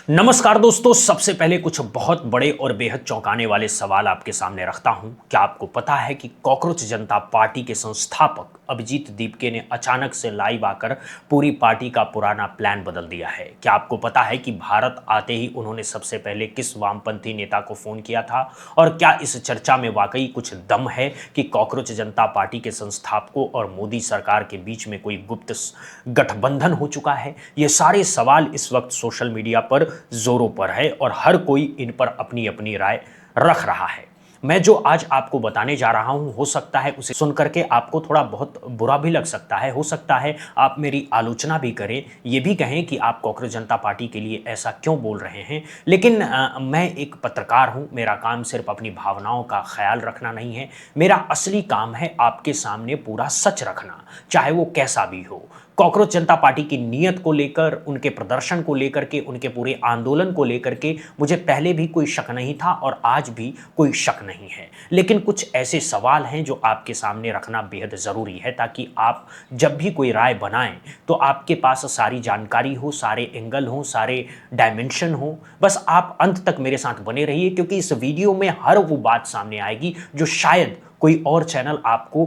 नमस्कार दोस्तों, सबसे पहले कुछ बहुत बड़े और बेहद चौंकाने वाले सवाल आपके सामने रखता हूं। क्या आपको पता है कि कॉकरोच जनता पार्टी के संस्थापक अभिजीत दीपके ने अचानक से लाइव आकर पूरी पार्टी का पुराना प्लान बदल दिया है? क्या आपको पता है कि भारत आते ही उन्होंने सबसे पहले किस वामपंथी नेता को फोन किया था? और क्या इस चर्चा में वाकई कुछ दम है कि कॉकरोच जनता पार्टी के संस्थापकों और मोदी सरकार के बीच में कोई गुप्त गठबंधन हो चुका है? ये सारे सवाल इस वक्त सोशल मीडिया पर जोरों पर है और हर कोई इन पर अपनी अपनी राय रख रहा है। मैं जो आज आपको बताने जा रहा हूं, हो सकता है उसे सुनकर के आपको थोड़ा बहुत बुरा भी लग सकता है। हो सकता है आप मेरी आलोचना भी करें, ये भी कहें कि आप कॉकरोच जनता पार्टी के लिए ऐसा क्यों बोल रहे हैं। लेकिन मैं एक पत्रकार हूं, मेरा काम सिर्फ अपनी भावनाओं का ख्याल रखना नहीं है। मेरा असली काम है आपके सामने पूरा सच रखना, चाहे वो कैसा भी हो। कॉकरोच जनता पार्टी की नीयत को लेकर, उनके प्रदर्शन को लेकर के, उनके पूरे आंदोलन को लेकर के मुझे पहले भी कोई शक नहीं था और आज भी कोई शक नहीं है। लेकिन कुछ ऐसे सवाल हैं जो आपके सामने रखना बेहद ज़रूरी है, ताकि आप जब भी कोई राय बनाएं तो आपके पास सारी जानकारी हो, सारे एंगल हो, सारे डायमेंशन हो। बस आप अंत तक मेरे साथ बने रहिए, क्योंकि इस वीडियो में हर वो बात सामने आएगी जो शायद कोई और चैनल आपको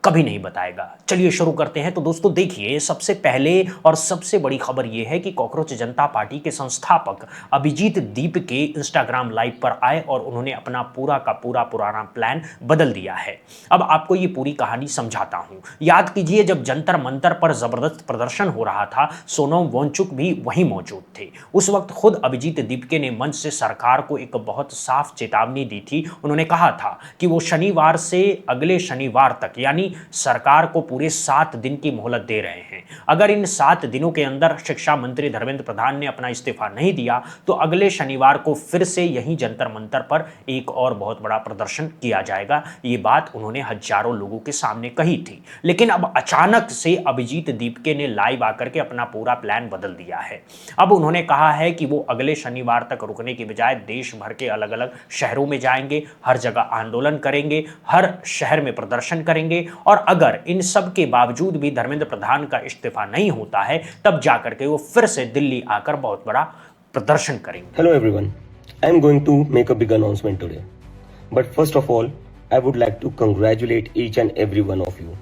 कभी नहीं बताएगा। चलिए शुरू करते हैं। तो दोस्तों देखिए, सबसे पहले और सबसे बड़ी खबर यह है कि कॉकरोच जनता पार्टी के संस्थापक अभिजीत दीपके इंस्टाग्राम लाइव पर आए और उन्होंने अपना पूरा का पूरा पुराना प्लान बदल दिया है। अब आपको ये पूरी कहानी समझाता हूं। याद कीजिए, जब जंतर मंतर पर जबरदस्त प्रदर्शन हो रहा था, सोनम वांगचुक भी वहीं मौजूद थे। उस वक्त खुद अभिजीत दीपके ने मंच से सरकार को एक बहुत साफ चेतावनी दी थी। उन्होंने कहा था कि वो शनिवार से अगले शनिवार तक, यानी सरकार को पूरे 7 दिन की मोहलत दे रहे हैं। अगर इन 7 दिनों के अंदर शिक्षा मंत्री धर्मेंद्र प्रधान ने अपना इस्तीफा नहीं दिया तो अगले शनिवार को फिर से यहीं जंतर मंतर पर एक और बहुत बड़ा प्रदर्शन किया जाएगा। ये बात उन्होंने हजारों लोगों के सामने कही थी। लेकिन अब अचानक से अभिजीत दीपके ने लाइव आकर के अपना पूरा प्लान बदल दिया है। अब उन्होंने कहा है कि वो अगले शनिवार तक रुकने की बजाय देश भर के अलग अलग शहरों में जाएंगे, हर जगह आंदोलन करेंगे, हर शहर में प्रदर्शन करेंगे, और अगर इन सब के बावजूद भी धर्मेंद्र प्रधान का इस्तीफा नहीं होता है तब जाकर के वो फिर से दिल्ली आकर बहुत बड़ा प्रदर्शन करेंगे। Hello everyone, I am going to make a big announcement today. But first of all, I would like to congratulate each and every one of you.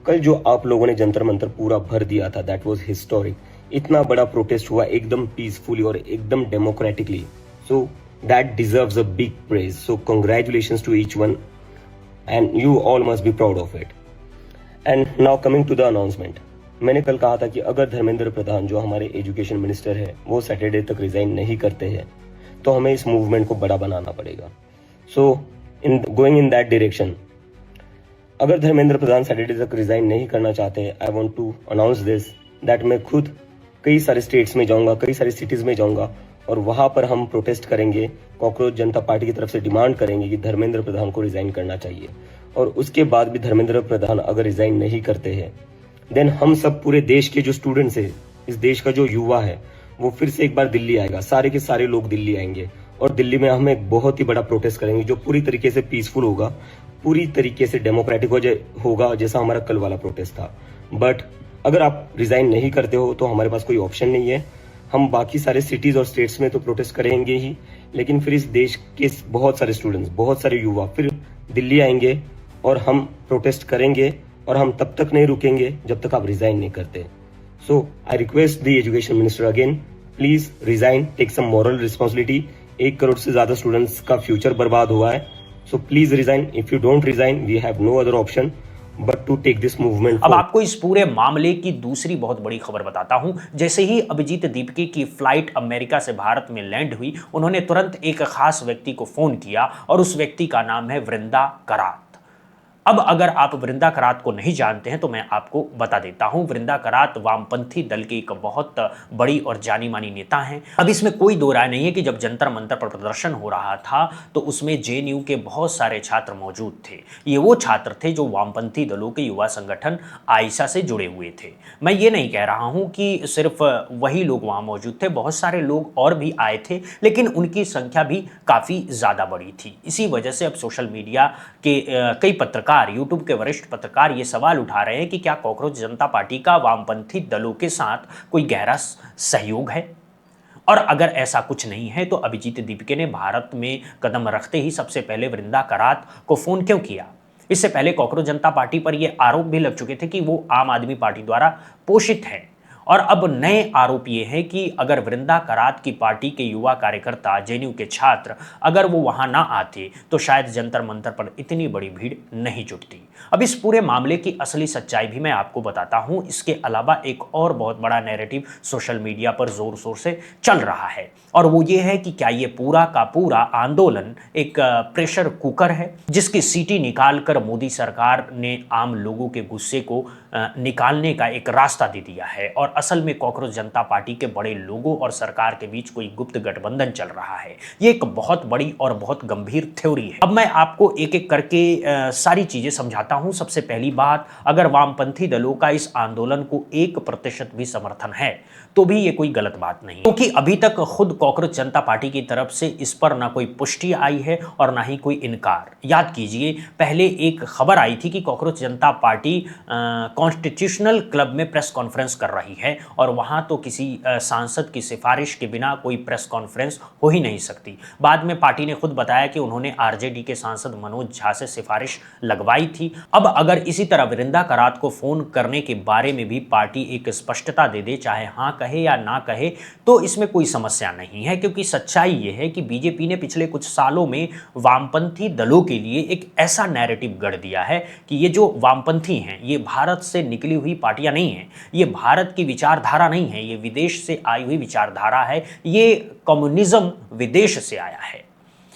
कल जो आप लोगों ने जंतर मंतर पूरा भर दिया था, that was historic. इतना बड़ा प्रोटेस्ट हुआ एकदम पीसफुली और एकदम democratically. So that deserves a big praise. So congratulations to each one, and you all must be proud of it. And now coming to the announcement, मैंने कल कहा था कि अगर धर्मेंद्र प्रधान जो हमारे एजुकेशन मिनिस्टर है वो सैटरडे तक रिजाइन नहीं करते हैं तो हमें इस मूवमेंट को बड़ा बनाना पड़ेगा। So in going in that direction, अगर धर्मेंद्र प्रधान सैटरडे तक रिजाइन नहीं करना चाहते, I want to announce this that मैं खुद कई सारे स्टेट्स में जाऊंगा, कई सारी सिटीज में जाऊंगा और वहां पर हम प्रोटेस्ट करेंगे। कॉकरोच जनता पार्टी की तरफ से डिमांड करेंगे कि धर्मेंद्र प्रधान को रिजाइन करना चाहिए। और उसके बाद भी धर्मेंद्र प्रधान अगर रिजाइन नहीं करते हैं, देन हम सब पूरे देश के जो स्टूडेंट्स है, इस देश का जो युवा है, वो फिर से एक बार दिल्ली आएगा। सारे के सारे लोग दिल्ली आएंगे और दिल्ली में हम एक बहुत ही बड़ा प्रोटेस्ट करेंगे जो पूरी तरीके से पीसफुल होगा, पूरी तरीके से डेमोक्रेटिक होगा, जैसा हमारा कल वाला प्रोटेस्ट था। बट अगर आप रिजाइन नहीं करते हो तो हमारे पास कोई ऑप्शन नहीं है। हम बाकी सारे सिटीज और स्टेट्स में तो प्रोटेस्ट करेंगे ही, लेकिन फिर इस देश के बहुत सारे स्टूडेंट्स, बहुत सारे युवा फिर दिल्ली आएंगे और हम प्रोटेस्ट करेंगे और हम तब तक नहीं रुकेंगे जब तक आप रिजाइन नहीं करते। So I request the education minister again, please resign, take some moral responsibility. 1 crore से ज्यादा स्टूडेंट्स का फ्यूचर बर्बाद हुआ है। So please resign. If you don't resign, we have no other option but to take this movement. अब आपको इस पूरे मामले की दूसरी बहुत बड़ी खबर बताता हूं। जैसे ही अभिजीत दीपके की फ्लाइट अमेरिका से भारत में लैंड हुई, उन्होंने तुरंत एक खास व्यक्ति को फोन किया और उस व्यक्ति का नाम है वृंदा करात। अब अगर आप वृंदा करात को नहीं जानते हैं तो मैं आपको बता देता हूं। वृंदा करात वामपंथी दल की एक बहुत बड़ी और जानी मानी नेता हैं। अब इसमें कोई दो राय नहीं है कि जब जंतर मंतर पर प्रदर्शन हो रहा था तो उसमें जेएनयू के बहुत सारे छात्र मौजूद थे। ये वो छात्र थे जो वामपंथी दलों के युवा संगठन आइसा से जुड़े हुए थे। मैं ये नहीं कह रहा हूं कि सिर्फ वही लोग वहां मौजूद थे, बहुत सारे लोग और भी आए थे, लेकिन उनकी संख्या भी काफ़ी ज़्यादा बड़ी थी। इसी वजह से अब सोशल मीडिया के कई पत्रकार, यूट्यूब के वरिष्ठ पत्रकार ये सवाल उठा रहे हैं कि क्या कॉकरोच जनता पार्टी का वामपंथी दलों के साथ कोई गहरा सहयोग है। और अगर ऐसा कुछ नहीं है तो अभिजीत दीपके ने भारत में कदम रखते ही सबसे पहले वृंदा करात को फोन क्यों किया? इससे पहले कॉकरोच जनता पार्टी पर यह आरोप भी लग चुके थे कि वो आम आदमी पार्टी द्वारा पोषित है। और अब नए आरोप ये है कि अगर वृंदा करात की पार्टी के युवा कार्यकर्ता, जेएनयू के छात्र, अगर वो वहां ना आते तो शायद जंतर मंतर पर इतनी बड़ी भीड़ नहीं जुटती। अब इस पूरे मामले की असली सच्चाई भी मैं आपको बताता हूं। इसके अलावा एक और बहुत बड़ा नैरेटिव सोशल मीडिया पर जोर शोर से चल रहा है, और वो ये है कि क्या ये पूरा का पूरा आंदोलन एक प्रेशर कुकर है जिसकी सीटी निकालकर मोदी सरकार ने आम लोगों के गुस्से को निकालने का एक रास्ता दे दिया है, और असल में कॉकरोच जनता पार्टी के बड़े लोगों और सरकार के बीच कोई गुप्त गठबंधन चल रहा है। ये एक बहुत बड़ी और बहुत गंभीर थ्योरी है। अब मैं आपको एक एक करके सारी चीजें समझाता हूं। सबसे पहली बात, अगर वामपंथी दलों का इस आंदोलन को 1% भी समर्थन है तो भी ये कोई गलत बात नहीं, क्योंकि अभी तक खुद कॉकरोच जनता पार्टी की तरफ से इस पर ना कोई पुष्टि आई है और ना ही कोई इनकार। याद कीजिए, पहले एक खबर आई थी कि कॉकरोच जनता पार्टी कॉन्स्टिट्यूशनल क्लब में प्रेस कॉन्फ्रेंस कर रही है, और वहां तो किसी सांसद की सिफारिश के बिना कोई प्रेस कॉन्फ्रेंस हो ही नहीं सकती। बाद में पार्टी ने खुद बताया कि उन्होंने आरजेडी के सांसद मनोज झा से सिफारिश लगवाई थी। अब अगर इसी तरह वृंदा करात को फोन करने के बारे में भी पार्टी एक स्पष्टता दे दे, चाहे हाँ कहे या ना कहे, तो इसमें कोई समस्या नहीं है, क्योंकि सच्चाई यह है कि बीजेपी ने पिछले कुछ सालों में वामपंथी दलों के लिए एक ऐसा नैरेटिव गढ़ दिया है कि ये जो वामपंथी हैं ये भारत से निकली हुई पार्टियां नहीं हैं, ये भारत की विचारधारा नहीं है, ये विदेश से आई हुई विचारधारा है, ये कम्युनिज्म विदेश से आया है।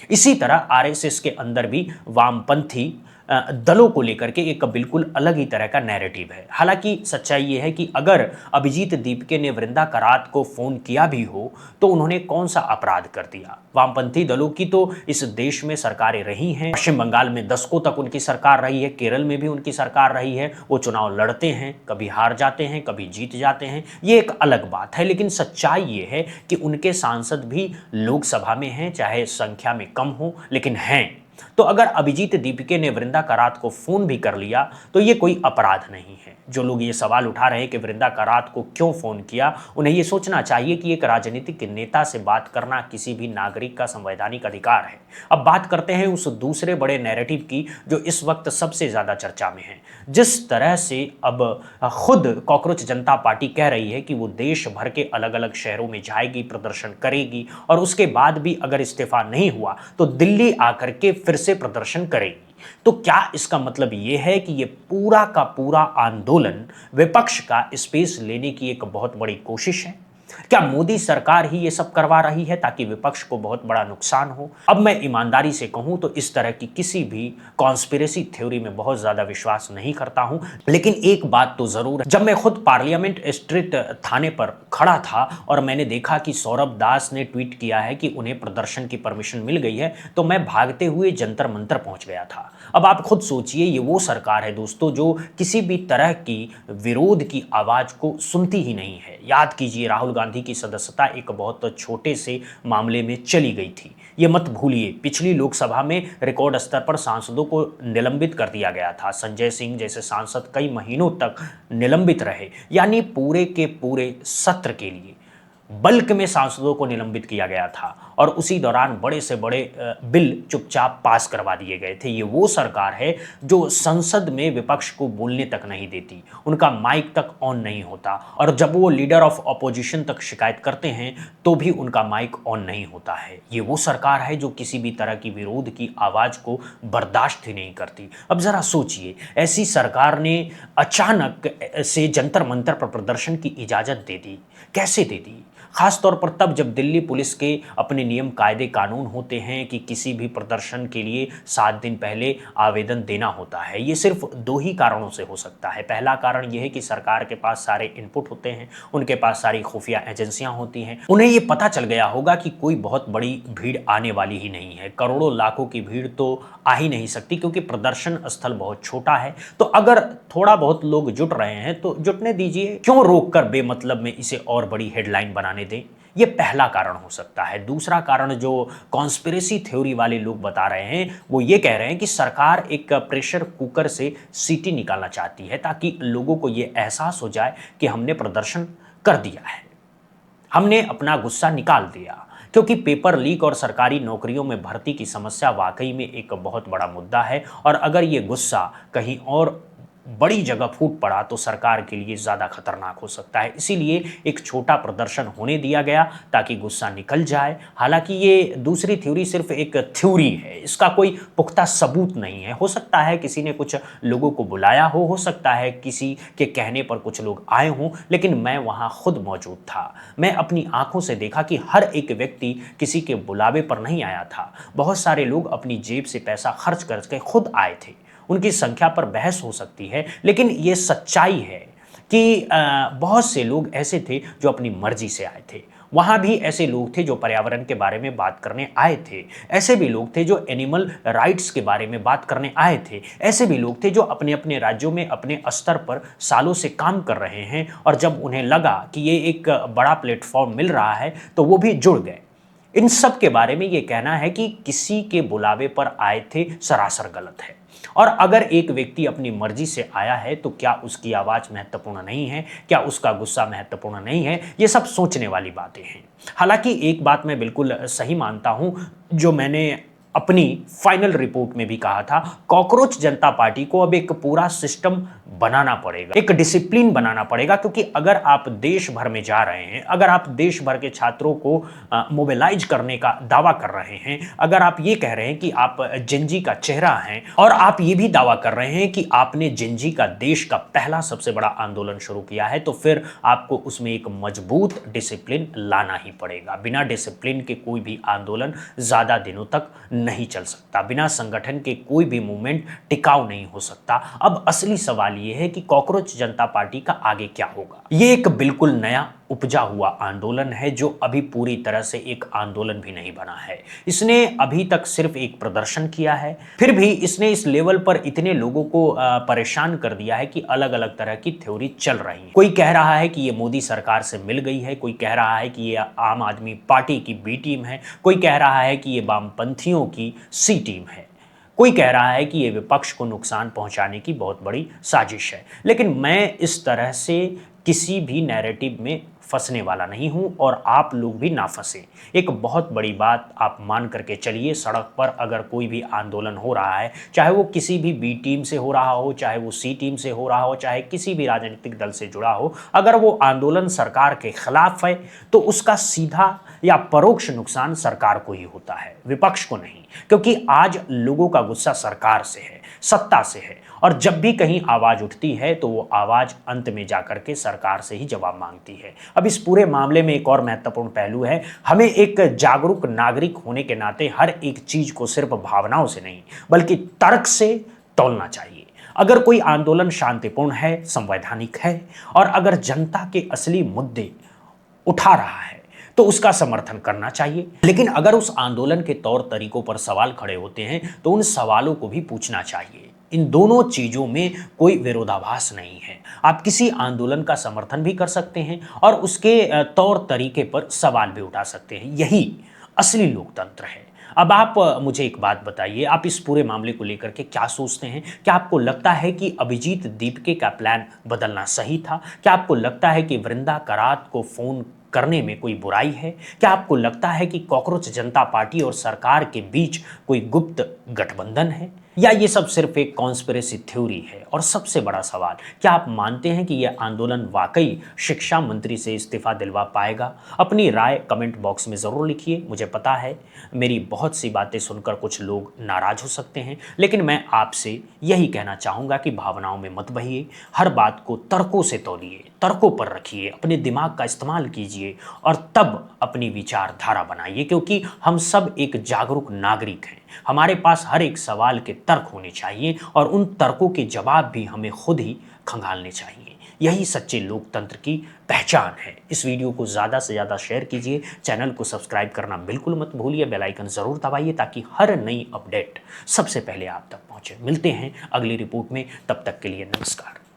इसी तरह आरएसएस के अंदर भी वामपंथी दलों को लेकर के एक बिल्कुल अलग ही तरह का नैरेटिव है। हालांकि सच्चाई ये है कि अगर अभिजीत दीपके ने वृंदा करात को फोन किया भी हो तो उन्होंने कौन सा अपराध कर दिया? वामपंथी दलों की तो इस देश में सरकारें रही हैं। पश्चिम बंगाल में दशकों तक उनकी सरकार रही है, केरल में भी उनकी सरकार रही है। वो चुनाव लड़ते हैं, कभी हार जाते हैं, कभी जीत जाते हैं, ये एक अलग बात है। लेकिन सच्चाई ये है कि उनके सांसद भी लोकसभा में हैं, चाहे संख्या में कम हो, लेकिन हैं। तो अगर अभिजीत दीपके ने वृंदा करात को फोन भी कर लिया तो ये कोई अपराध नहीं है। जो लोग ये सवाल उठा रहे हैं कि वृंदा करात को क्यों फोन किया, उन्हें ये सोचना चाहिए कि एक राजनीतिक नेता से बात करना किसी भी नागरिक का संवैधानिक अधिकार है। अब बात करते हैं उस दूसरे बड़े नैरेटिव की जो इस वक्त सबसे ज्यादा चर्चा में है। जिस तरह से अब खुद कॉकरोच जनता पार्टी कह रही है कि वो देश भर के अलग अलग शहरों में जाएगी, प्रदर्शन करेगी, और उसके बाद भी अगर इस्तीफा नहीं हुआ तो दिल्ली आकर के फिर से प्रदर्शन करेगी, तो क्या इसका मतलब यह है कि यह पूरा का पूरा आंदोलन विपक्ष का स्पेस लेने की एक बहुत बड़ी कोशिश है? क्या मोदी सरकार ही ये सब करवा रही है ताकि विपक्ष को बहुत बड़ा नुकसान हो? अब मैं ईमानदारी से कहूं तो इस तरह की किसी भी कॉन्स्पिरेसी थ्योरी में बहुत ज्यादा विश्वास नहीं करता हूं। लेकिन एक बात तो जरूर है, जब मैं खुद पार्लियामेंट स्ट्रीट थाने पर खड़ा था और मैंने देखा कि सौरभ दास ने ट्वीट किया है कि उन्हें प्रदर्शन की परमिशन मिल गई है, तो मैं भागते हुए जंतर मंतर पहुंच गया था। अब आप खुद सोचिए, ये वो सरकार है दोस्तों जो किसी भी तरह की विरोध की आवाज को सुनती ही नहीं है। याद कीजिए, राहुल गांधी की सदस्यता एक बहुत छोटे से मामले में चली गई थी। ये मत भूलिए, पिछली लोकसभा में रिकॉर्ड स्तर पर सांसदों को निलंबित कर दिया गया था। संजय सिंह जैसे सांसद कई महीनों तक निलंबित रहे, यानी पूरे के पूरे सत्र के लिए बल्क में सांसदों को निलंबित किया गया था, और उसी दौरान बड़े से बड़े बिल चुपचाप पास करवा दिए गए थे। ये वो सरकार है जो संसद में विपक्ष को बोलने तक नहीं देती, उनका माइक तक ऑन नहीं होता, और जब वो लीडर ऑफ अपोजिशन तक शिकायत करते हैं तो भी उनका माइक ऑन नहीं होता है। ये वो सरकार है जो किसी भी तरह की विरोध की आवाज को बर्दाश्त ही नहीं करती। अब जरा सोचिए, ऐसी सरकार ने अचानक से जंतर मंतर पर प्रदर्शन की इजाजत दे दी, कैसे दे दी? खास तौर पर तब जब दिल्ली पुलिस के अपने नियम कायदे कानून होते हैं कि किसी भी प्रदर्शन के लिए 7 दिन पहले आवेदन देना होता है। ये सिर्फ 2 ही कारणों से हो सकता है। पहला कारण यह है कि सरकार के पास सारे इनपुट होते हैं, उनके पास सारी खुफिया एजेंसियां होती हैं, उन्हें ये पता चल गया होगा कि कोई बहुत बड़ी भीड़ आने वाली ही नहीं है, करोड़ों लाखों की भीड़ तो आ ही नहीं सकती क्योंकि प्रदर्शन स्थल बहुत छोटा है। तो अगर थोड़ा बहुत लोग जुट रहे हैं तो जुटने दीजिए, क्यों रोककर बेमतलब में इसे और बड़ी हेडलाइन बनाने दें? ये पहला कारण हो सकता है। दूसरा कारण जो कॉन्स्पिरेसी थ्योरी वाले लोग बता रहे हैं वो ये कह रहे हैं कि सरकार एक प्रेशर कुकर से सीटी निकालना चाहती है ताकि लोगों को ये एहसास हो जाए कि हमने प्रदर्शन कर दिया है। हमने अपना गुस्सा निकाल दिया, क्योंकि पेपर लीक और सरकारी नौकरियों में भर्ती की समस्या वाकई में एक बहुत बड़ा मुद्दा है। और अगर ये गुस्सा कहीं और बड़ी जगह फूट पड़ा तो सरकार के लिए ज़्यादा खतरनाक हो सकता है। इसीलिए एक छोटा प्रदर्शन होने दिया गया ताकि गुस्सा निकल जाए। हालांकि ये दूसरी थ्योरी सिर्फ एक थ्योरी है, इसका कोई पुख्ता सबूत नहीं है। हो सकता है किसी ने कुछ लोगों को बुलाया हो सकता है किसी के कहने पर कुछ लोग आए हों, लेकिन मैं वहाँ खुद मौजूद था। मैं अपनी आंखों से देखा कि हर एक व्यक्ति किसी के बुलावे पर नहीं आया था। बहुत सारे लोग अपनी जेब से पैसा खर्च करके खुद आए थे। उनकी संख्या पर बहस हो सकती है, लेकिन ये सच्चाई है कि बहुत से लोग ऐसे थे जो अपनी मर्जी से आए थे। वहाँ भी ऐसे लोग थे जो पर्यावरण के बारे में बात करने आए थे। ऐसे भी लोग थे जो एनिमल राइट्स के बारे में बात करने आए थे। ऐसे भी लोग थे जो अपने अपने राज्यों में अपने स्तर पर सालों से काम कर रहे हैं, और जब उन्हें लगा कि ये एक बड़ा प्लेटफॉर्म मिल रहा है तो वो भी जुड़ गए। इन सब के बारे में ये कहना है कि किसी के बुलावे पर आए थे सरासर गलत है। और अगर एक व्यक्ति अपनी मर्जी से आया है तो क्या उसकी आवाज़ महत्वपूर्ण नहीं है? क्या उसका गुस्सा महत्वपूर्ण नहीं है? ये सब सोचने वाली बातें हैं। हालांकि एक बात मैं बिल्कुल सही मानता हूं, जो मैंने अपनी फाइनल रिपोर्ट में भी कहा था, कॉकरोच जनता पार्टी को अब एक पूरा सिस्टम बनाना पड़ेगा, एक डिसिप्लिन बनाना पड़ेगा। क्योंकि अगर आप देश भर में जा रहे हैं, अगर आप देश भर के छात्रों को मोबिलाइज करने का दावा कर रहे हैं, अगर आप ये कह रहे हैं कि आप जेनजी का चेहरा हैं, और आप ये भी दावा कर रहे हैं कि आपने जेनजी का देश का पहला सबसे बड़ा आंदोलन शुरू किया है, तो फिर आपको उसमें एक मजबूत डिसिप्लिन लाना ही पड़ेगा। बिना डिसिप्लिन के कोई भी आंदोलन ज़्यादा दिनों तक नहीं चल सकता। बिना संगठन के कोई भी मूवमेंट टिकाऊ नहीं हो सकता। अब असली सवाल यह है कि कॉकरोच जनता पार्टी का आगे क्या होगा। ये एक बिल्कुल नया उपजा हुआ आंदोलन है जो अभी पूरी तरह से एक आंदोलन भी नहीं बना है। इसने अभी तक सिर्फ एक प्रदर्शन किया है, फिर भी इसने इस लेवल पर इतने लोगों को परेशान कर दिया है कि अलग अलग तरह की थ्योरी चल रही है। कोई कह रहा है कि ये मोदी सरकार से मिल गई है, कोई कह रहा है कि ये आम आदमी पार्टी की बी टीम है, कोई कह रहा है कि ये वामपंथियों की सी टीम है, कोई कह रहा है कि ये विपक्ष को नुकसान पहुंचाने की बहुत बड़ी साजिश है। लेकिन मैं इस तरह से किसी भी नैरेटिव में फंसने वाला नहीं हूं, और आप लोग भी ना फंसे। एक बहुत बड़ी बात आप मान करके चलिए, सड़क पर अगर कोई भी आंदोलन हो रहा है, चाहे वो किसी भी बी टीम से हो रहा हो, चाहे वो सी टीम से हो रहा हो, चाहे किसी भी राजनीतिक दल से जुड़ा हो, अगर वो आंदोलन सरकार के खिलाफ है तो उसका सीधा या परोक्ष नुकसान सरकार को ही होता है, विपक्ष को नहीं। क्योंकि आज लोगों का गुस्सा सरकार से है, सत्ता से है, और जब भी कहीं आवाज उठती है तो वो आवाज अंत में जाकर के सरकार से ही जवाब मांगती है। अब इस पूरे मामले में एक और महत्वपूर्ण पहलू है, हमें एक जागरूक नागरिक होने के नाते हर एक चीज को सिर्फ भावनाओं से नहीं बल्कि तर्क से तौलना चाहिए। अगर कोई आंदोलन शांतिपूर्ण है, संवैधानिक है, और अगर जनता के असली मुद्दे उठा रहा है तो उसका समर्थन करना चाहिए। लेकिन अगर उस आंदोलन के तौर तरीकों पर सवाल खड़े होते हैं तो उन सवालों को भी पूछना चाहिए। इन दोनों चीजों में कोई विरोधाभास नहीं है। आप किसी आंदोलन का समर्थन भी कर सकते हैं और उसके तौर तरीके पर सवाल भी उठा सकते हैं। यही असली लोकतंत्र है। अब आप मुझे एक बात बताइए, आप इस पूरे मामले को लेकर के क्या सोचते हैं? क्या आपको लगता है कि अभिजीत दीपके का प्लान बदलना सही था? क्या आपको लगता है कि वृंदा करात को फोन करने में कोई बुराई है? क्या आपको लगता है कि कॉकरोच जनता पार्टी और सरकार के बीच कोई गुप्त गठबंधन है, या ये सब सिर्फ एक कॉन्स्पिरेसी थ्योरी है? और सबसे बड़ा सवाल, क्या आप मानते हैं कि यह आंदोलन वाकई शिक्षा मंत्री से इस्तीफा दिलवा पाएगा? अपनी राय कमेंट बॉक्स में ज़रूर लिखिए। मुझे पता है मेरी बहुत सी बातें सुनकर कुछ लोग नाराज हो सकते हैं, लेकिन मैं आपसे यही कहना चाहूँगा कि भावनाओं में मत बहिए, हर बात को तर्कों से तौलिए, तर्कों पर रखिए, अपने दिमाग का इस्तेमाल कीजिए और तब अपनी विचारधारा बनाइए। क्योंकि हम सब एक जागरूक नागरिक हैं, हमारे पास हर एक सवाल के तर्क होने चाहिए और उन तर्कों के जवाब भी हमें खुद ही खंगालने चाहिए। यही सच्चे लोकतंत्र की पहचान है। इस वीडियो को ज़्यादा से ज़्यादा शेयर कीजिए, चैनल को सब्सक्राइब करना बिल्कुल मत भूलिए, बेल आइकन ज़रूर दबाइए ताकि हर नई अपडेट सबसे पहले आप तक पहुंचे। मिलते हैं अगली रिपोर्ट में, तब तक के लिए नमस्कार।